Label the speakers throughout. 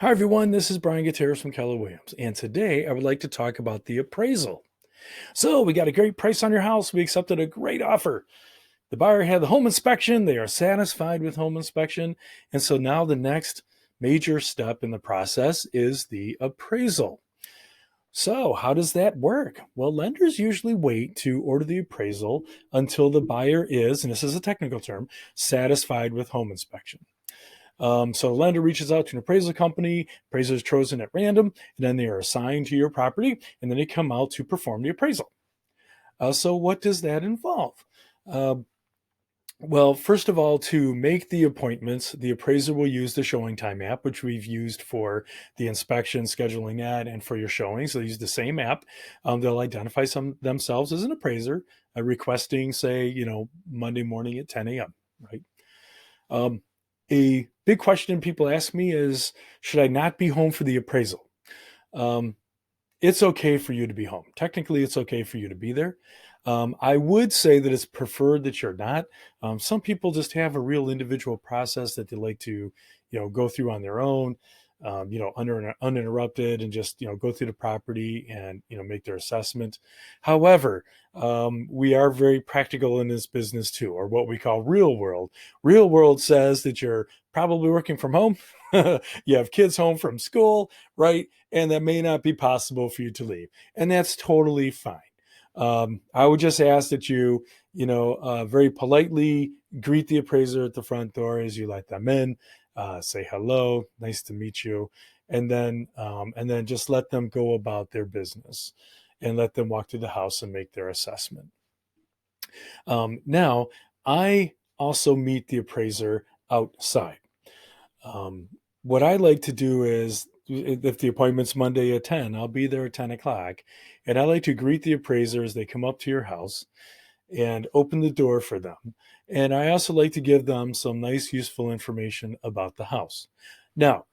Speaker 1: Hi, everyone. This is Bryan G from Keller Williams, and today I would like to talk about the appraisal. So, we got a great price on your house. We accepted a great offer. The buyer had the home inspection. They are satisfied with home inspection. And so now the next major step in the process is the appraisal. So, how does that work? Well, lenders usually wait to order the appraisal until the buyer is, and this is a technical term, satisfied with home inspection. So the lender reaches out to an appraisal company, appraiser is chosen at random, and then they are assigned to your property, and then they come out to perform the appraisal. So what does that involve? Uh, well, first of all, to make the appointments, the appraiser will use the showing time app, which we've used for the inspection, scheduling that, and for your showings. They'll use the same app. They'll identify themselves as an appraiser, requesting, say, Monday morning at 10 a.m., right? Um, a big question people ask me is, should I not be home for the appraisal? Um, it's okay for you to be home. Technically, it's okay for you to be there. I would say that it's preferred that you're not. Some people just have a real individual process that they like to, go through on their own, uninterrupted, and just, go through the property and, make their assessment. However, we are very practical in this business too, or what we call real world. Real world says that you're probably working from home. You have kids home from school, right? And that may not be possible for you to leave. And that's totally fine. I would just ask that you, very politely greet the appraiser at the front door as you let them in, say hello, nice to meet you, and then just let them go about their business and let them walk through the house and make their assessment. Now, I also meet the appraiser outside. Um, what I like to do is, if the appointment's Monday at 10, I'll be there at 10 o'clock. And I like to greet the appraiser as they come up to your house and open the door for them. And I also like to give them some nice, useful information about the house. Now,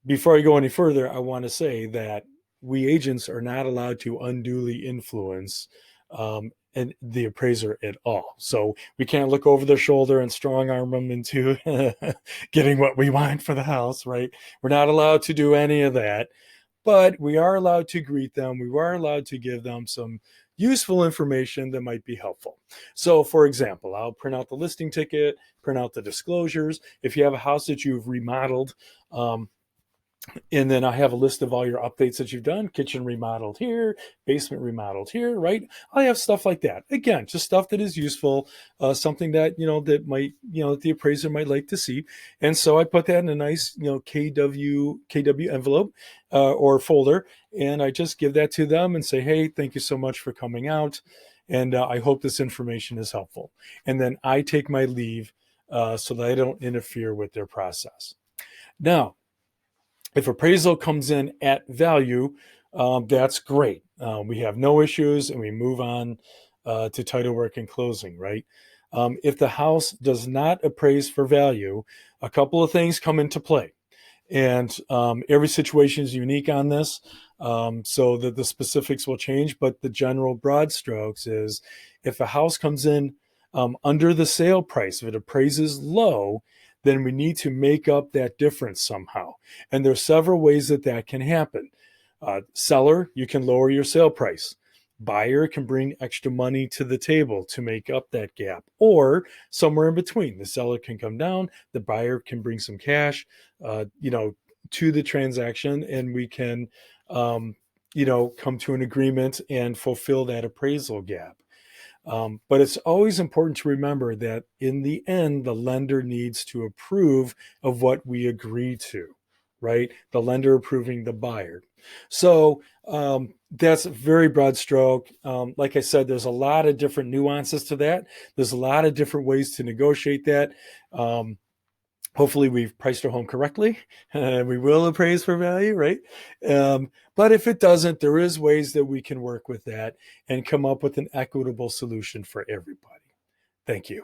Speaker 1: before I go any further, I want to say that we agents are not allowed to unduly influence and the appraiser at all. So we can't look over their shoulder and strong arm them into getting what we want for the house, right? We're not allowed to do any of that, but we are allowed to greet them. We are allowed to give them some useful information that might be helpful. So, for example, I'll print out the listing ticket, print out the disclosures. If you have a house that you've remodeled, and then I have a list of all your updates that you've done, kitchen remodeled here, basement remodeled here, right? I have stuff like that. Again, just stuff that is useful, something that, that might, the appraiser might like to see. And so I put that in a nice, KW envelope or folder. And I just give that to them and say, hey, thank you so much for coming out. And I hope this information is helpful. And then I take my leave so that I don't interfere with their process. Now, if appraisal comes in at value, that's great. We have no issues and we move on to title work and closing, right? If the house does not appraise for value, a couple of things come into play. And every situation is unique on this, so that the specifics will change. But the general broad strokes is, if a house comes in under the sale price, if it appraises low, then we need to make up that difference somehow. And there's several ways that that can happen. Seller, you can lower your sale price. Buyer can bring extra money to the table to make up that gap, or somewhere in between. The seller can come down, the buyer can bring some cash, to the transaction, and we can, come to an agreement and fulfill that appraisal gap. But it's always important to remember that in the end, the lender needs to approve of what we agree to, right? The lender approving the buyer. So that's a very broad stroke. Like I said, there's a lot of different nuances to that. There's a lot of different ways to negotiate that. Hopefully we've priced our home correctly and we will appraise for value, right? But if it doesn't, there is ways that we can work with that and come up with an equitable solution for everybody. Thank you.